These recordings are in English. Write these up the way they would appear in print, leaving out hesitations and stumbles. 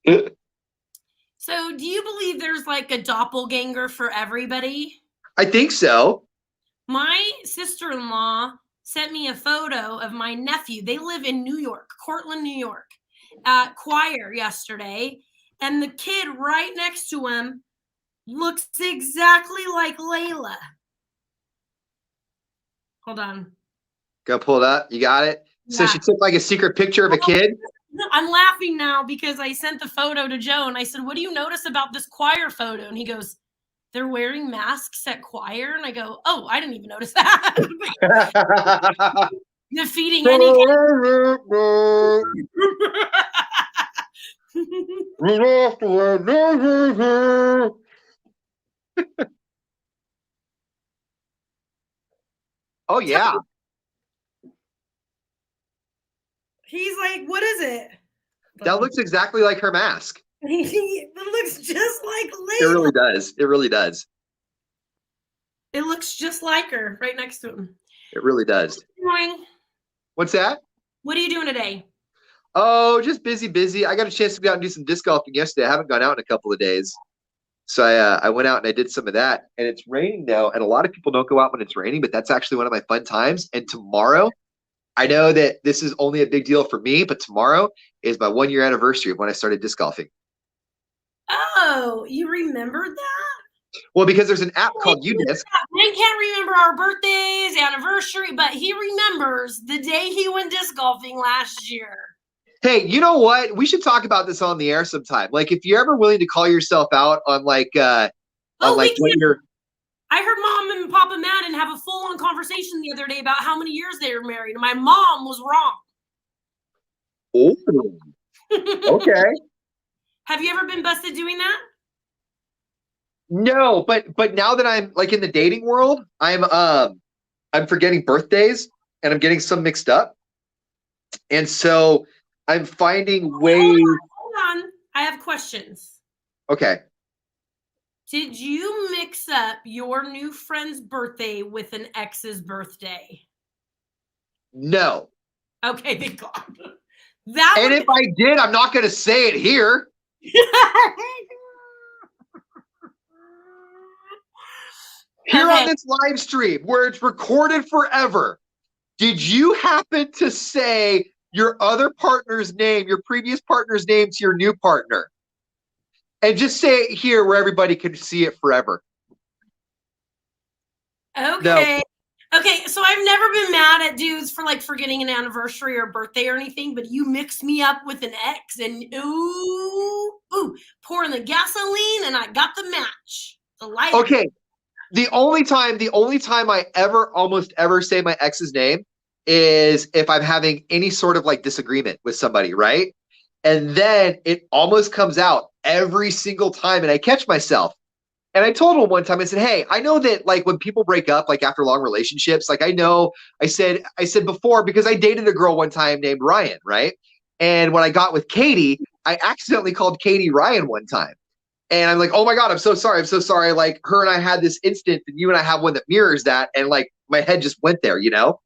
So do you believe there's like a doppelganger for everybody? I think so. My sister-in-law sent me a photo of my nephew. They live in New York, Cortland, New York, at choir yesterday. And the kid right next to him looks exactly like Layla. Hold on. Go pull it up. You got it? So Yeah. she took like a secret picture of a kid? I'm laughing now because I sent the photo to Joe and I said, "What do you notice about this choir photo?" And he goes, "They're wearing masks at choir." And I go, "Oh, I didn't even notice that." Defeating any kind Oh, yeah. He's like, "What is it?" That looks exactly like her mask. It looks just like It really Layla. does. It really does. It looks just like her right next to him. It really does. What's that? What are you doing today? Oh, just busy, busy. I got a chance to go out and do some disc golfing yesterday. I haven't gone out in a couple of days. So I went out and I did some of that. And it's raining now. And a lot of people don't go out when it's raining, but that's actually one of my fun times. And tomorrow, I know that this is only a big deal for me, but tomorrow is my 1 year anniversary of when I started disc golfing. Oh, you remembered that? Well, because there's an app called UDisc. They can't remember our birthdays, anniversary, but he remembers the day he went disc golfing last year. Hey, you know what? We should talk about this on the air sometime. Like, if you're ever willing to call yourself out on like, We what can. you're. I heard Mom and Papa Madden have a full-on conversation the other day about how many years they were married. My mom was wrong. Oh, okay. Have you ever been busted doing that? No, but now that I'm like in the dating world, I'm forgetting birthdays and I'm getting some mixed up. And so I'm finding ways. Hold on. I have questions. Okay. Did you mix up your new friend's birthday with an ex's birthday? No. Okay, thank God. That And if I did, I'm not going to say it here. Here on this live stream where it's recorded forever. Did you happen to say your other partner's name, your previous partner's name to your new partner? And just say it here where everybody can see it forever. Okay. No. Okay, so I've never been mad at dudes for like forgetting an anniversary or birthday or anything, but you mixed me up with an ex and pouring the gasoline and I got the match. The lighter. Okay. The only time I almost ever say my ex's name is if I'm having any sort of like disagreement with somebody, right? And then it almost comes out every single time and I catch myself. And I told him one time, I said, "Hey, I know that like when people break up, like after long relationships, like I said before, because I dated a girl one time named Ryan, right? And when I got with Katie, I accidentally called Katie Ryan one time. And I'm like, oh my God, I'm so sorry. I'm so sorry. Like her and I had this instant and you and I have one that mirrors that. And like my head just went there, you know?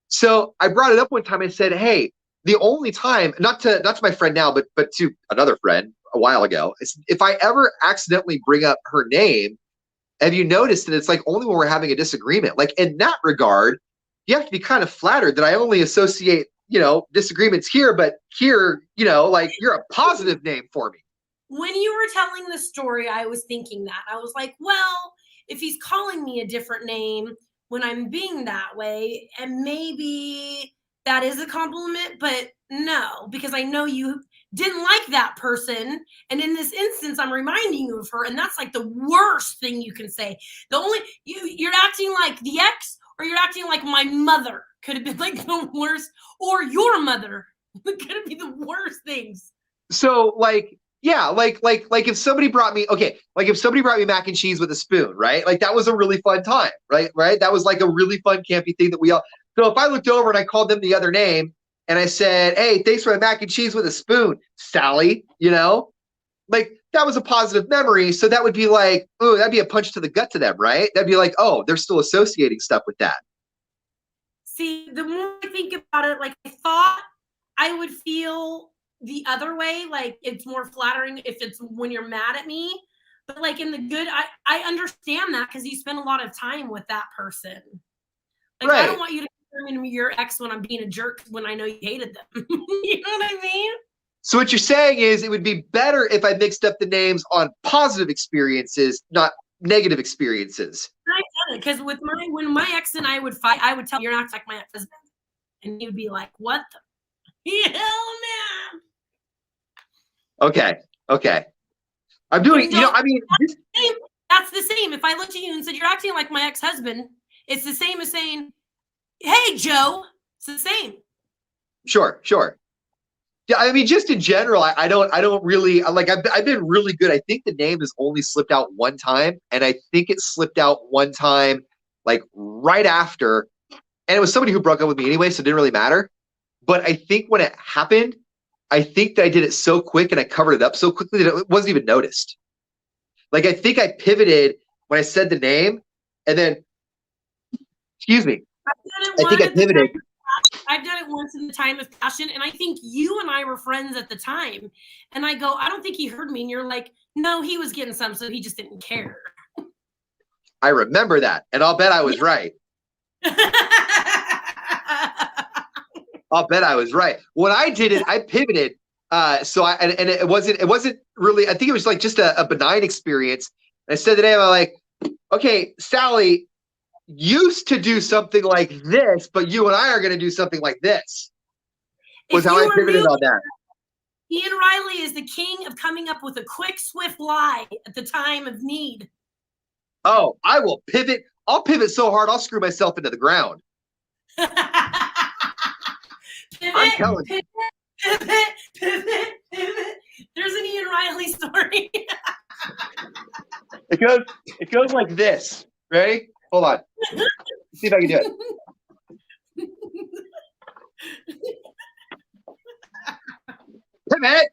So I brought it up one time and said, hey, the only time, not to my friend now, but to another friend a while ago, if I ever accidentally bring up her name, have you noticed that it's like only when we're having a disagreement? Like in that regard, you have to be kind of flattered that I only associate, disagreements here, but here, like you're a positive name for me. When you were telling the story, I was thinking that. I was like, well, if he's calling me a different name when I'm being that way, and maybe that is a compliment, but no, because I know you didn't like that person. And in this instance, I'm reminding you of her. And that's like the worst thing you can say. You're acting like the ex, or you're acting like my mother could have been like the worst, or your mother could have been the worst things. So like, yeah, like if somebody brought me, mac and cheese with a spoon, right? Like that was a really fun time, right? Right. That was like a really fun campy thing that we all. So if I looked over and I called them the other name and I said, hey, thanks for the mac and cheese with a spoon, Sally, like that was a positive memory. So that would be like, oh, that'd be a punch to the gut to them, right? That'd be like, oh, they're still associating stuff with that. See, the more I think about it, like I thought I would feel the other way, like it's more flattering if it's when you're mad at me. But like in the good, I understand that because you spend a lot of time with that person. Like I don't Right. want you to determine me your ex when I'm being a jerk when I know you hated them. You know what I mean? So what you're saying is it would be better if I mixed up the names on positive experiences, not negative experiences. I get it because with when my ex and I would fight, I would tell you're not like my ex-husband, and he would be like, "What the hell, man?" Okay. Okay. I'm doing, No, I mean, that's the same. If I looked at you and said you're acting like my ex-husband, it's the same as saying, "Hey, Joe." It's the same. sure, sure. Yeah, I mean, just in general, I don't really like. I've been really good. I think the name has only slipped out one time, and I think it slipped out one time, like right after, and it was somebody who broke up with me anyway, so it didn't really matter. But I think when it happened, I think that I did it so quick and I covered it up so quickly that it wasn't even noticed. Like I think I pivoted when I said the name, and then, excuse me, I think I pivoted. I've done it once in the time of passion, and I think you and I were friends at the time. And I go, I don't think he heard me. And you're like, no, he was getting some, so he just didn't care. I remember that, and I'll bet I was right. I'll bet I was right. What I did is I pivoted. So I and it wasn't really. I think it was like just a benign experience. And I said the name. I'm like, okay, Sally used to do something like this, but you and I are going to do something like this. Was how I pivoted on that. Ian Riley is the king of coming up with a quick, swift lie at the time of need. Oh, I will pivot. I'll pivot so hard I'll screw myself into the ground. Pivot, I'm telling you. Pivot. There's an Ian Riley story. It goes like this. Ready? Hold on. Let's see if I can do it. Pivot.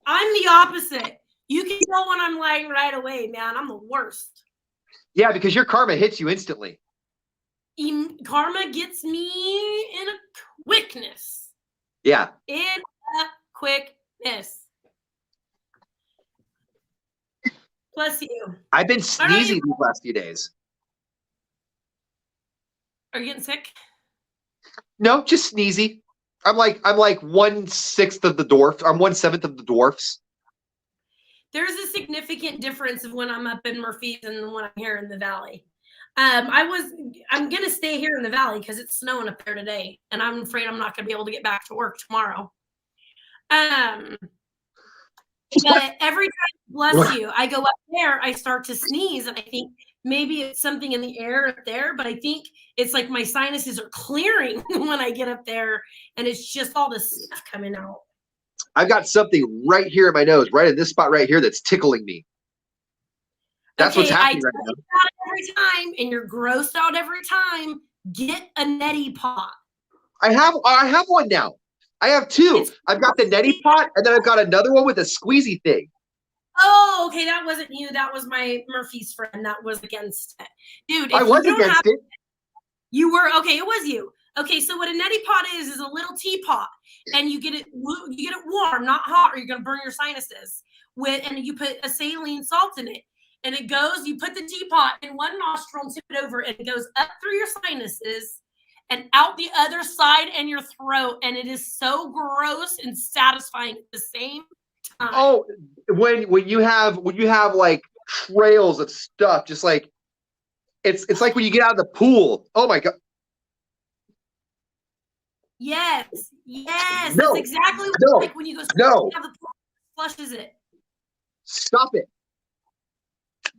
I'm the opposite. You can tell when I'm lying right away, man. I'm the worst. Yeah, because your karma hits you instantly. Karma gets me in a quickness. Yeah. In a quickness. Bless you. I've been sneezing these last few days. Are you getting sick? No, just sneezy. I'm like 1/6 of the dwarf. I'm 1/7 of the dwarfs. There's a significant difference of when I'm up in Murphy's and when I'm here in the valley. I'm gonna stay here in the valley because it's snowing up there today, and I'm afraid I'm not gonna be able to get back to work tomorrow. But every time, bless you, I go up there, I start to sneeze, and I think maybe it's something in the air up there, but I think it's like my sinuses are clearing when I get up there, and it's just all this stuff coming out. I've got something right here in my nose, right in this spot right here that's tickling me. That's what's happening right now. Every time, and you're grossed out every time. Get a neti pot. I have one now. I have two. I've got the neti pot, and then I've got another one with a squeezy thing. Oh, okay. That wasn't you. That was my Murphy's friend. That was against it. Dude, I was against it. You were okay. It was you. Okay, so what a neti pot is a little teapot, and you get it warm, not hot, or you're gonna burn your sinuses. And you put a saline salt in it, and it goes. You put the teapot in one nostril and tip it over, and it goes up through your sinuses and out the other side and your throat, and it is so gross and satisfying at the same time. Oh, when you have like trails of stuff, just like it's like when you get out of the pool. Oh my god. Yes, No, that's exactly what it's like when you go. No, have the pool, flushes it. Stop it.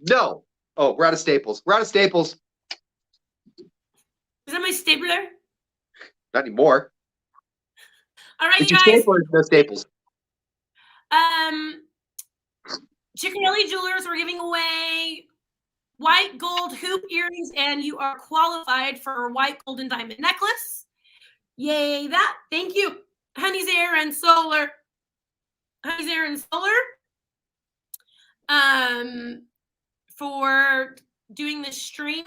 No. Oh, we're out of staples. We're out of staples. Is that my stapler? Not anymore. All right, It's you your guys. stapler, no staples. Ciccarelli Jewelers, we're giving away white gold hoop earrings, and you are qualified for a white gold and diamond necklace. Yay, that. Thank you. Honey's Air and Solar. Honey's Air and Solar. For doing this stream.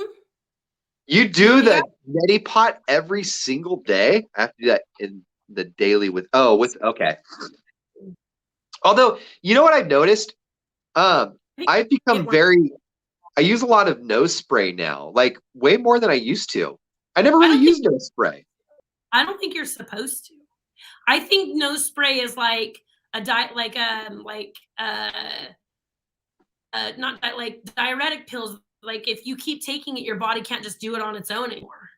You do the neti pot every single day? I have to do that in the daily with okay. Although, you know what I've noticed? I've become I use a lot of nose spray now, like way more than I used to. I never really used nose spray. I don't think you're supposed to. I think nose spray is like not like diuretic pills. Like if you keep taking it, your body can't just do it on its own anymore.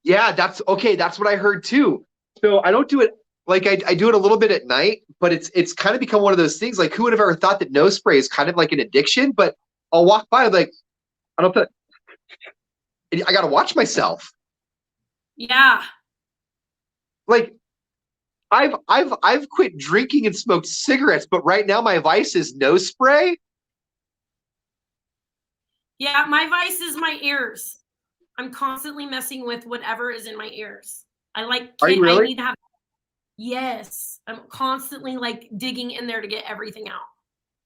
Yeah, that's okay. That's what I heard too. So I don't do it like I do it a little bit at night, but it's kind of become one of those things. Like who would have ever thought that nose spray is kind of like an addiction? But I'll walk by like I don't. I got to watch myself. Yeah. Like I've quit drinking and smoked cigarettes, but right now my vice is nose spray. Yeah, my vice is my ears. I'm constantly messing with whatever is in my ears. I like. Are you really? I need to have. Yes, I'm constantly like digging in there to get everything out.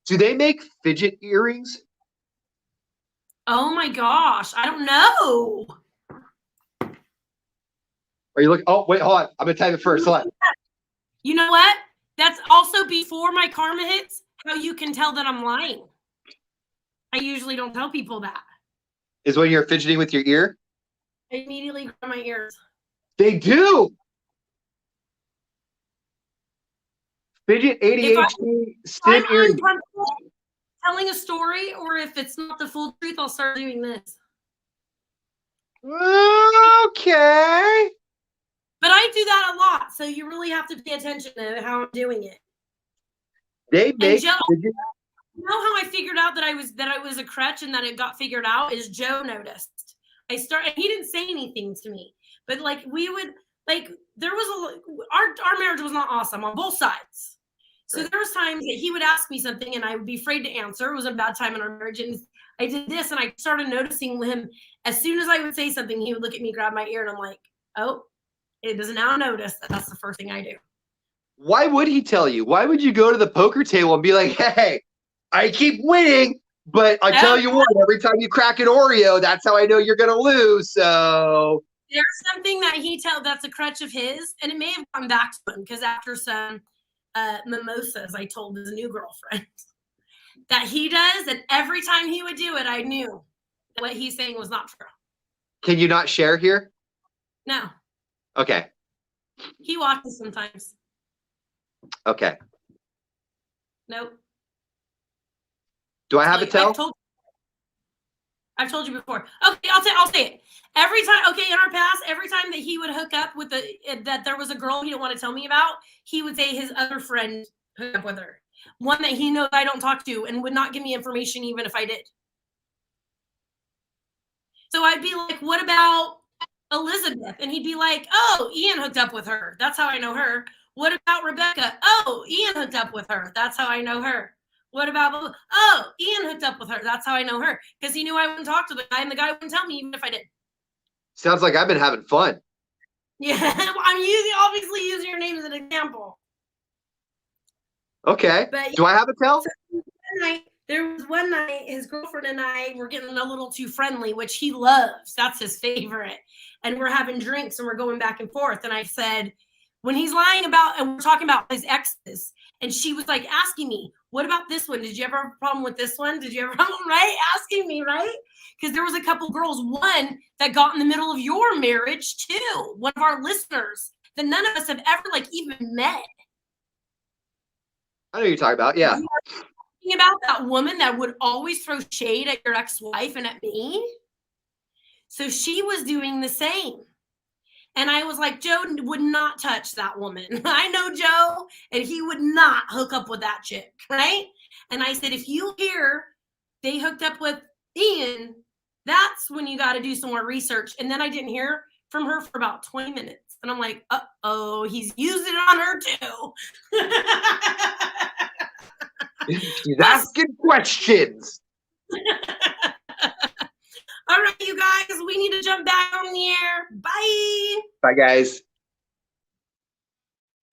Do they make fidget earrings? Oh my gosh, I don't know. Are you looking? Oh wait, hold on. I'm gonna type it first. Hold on. You know what? That's also before my karma hits. How you can tell that I'm lying. I usually don't tell people that. Is when you're fidgeting with your ear? I immediately grab my ears. They do. Fidget ADHD stim earring. Telling a story, or if it's not the full truth, I'll start doing this. Okay. But I do that a lot, so you really have to pay attention to how I'm doing it. They make Joe, you know how I figured out that I was a crutch and that it got figured out is Joe noticed. And he didn't say anything to me, but like we would like there was our marriage was not awesome on both sides. So there was times that he would ask me something and I would be afraid to answer. It was a bad time in our marriage, and I did this, and I started noticing him. As soon as I would say something, he would look at me, grab my ear, and I'm like, oh, it does now notice that that's the first thing I do. Why would he tell you? Why would you go to the poker table and be like, hey, I keep winning, but I tell you what, every time you crack an Oreo, that's how I know you're going to lose. So there's something that that's a crutch of his, and it may have gone back to him because after some mimosas, I told his new girlfriend that he does, and every time he would do it, I knew that what he's saying was not true. Can you not share here? No. Okay. He watches sometimes. Okay. Nope. Do I have to tell? I've told you before. Okay, I'll say it. Every time, okay, in our past, every time that he would hook up with that there was a girl he didn't want to tell me about, he would say his other friend hooked up with her. One that he knows I don't talk to and would not give me information even if I did. So I'd be like, what about Elizabeth? And he'd be like, oh, Ian hooked up with her. That's how I know her. What about Rebecca? Oh, Ian hooked up with her. That's how I know her. What about, oh, Ian hooked up with her. That's how I know her. Because he knew I wouldn't talk to the guy, and the guy wouldn't tell me even if I did. Sounds like I've been having fun. Yeah, I'm obviously using your name as an example. Okay. But, do I have a tell? So there was one night, his girlfriend and I were getting a little too friendly, which he loves. That's his favorite. And we're having drinks, and we're going back and forth. And I said, when he's lying about, and we're talking about his exes, and she was like asking me, what about this one? Did you ever have a problem with this one? Did you ever have a problem, right? Asking me, right? Because there was a couple girls, one that got in the middle of your marriage too. One of our listeners that none of us have ever like even met. I know what you're talking about. Yeah. Talking about that woman that would always throw shade at your ex-wife and at me. So she was doing the same. And I was like, Joe would not touch that woman. I know Joe, and he would not hook up with that chick, right? And I said, if you hear they hooked up with Ian, that's when you got to do some more research. And then I didn't hear from her for about 20 minutes. And I'm like, uh-oh, he's using it on her too. She's asking questions. All right, you guys, we need to jump back on the air. Bye. Bye, guys.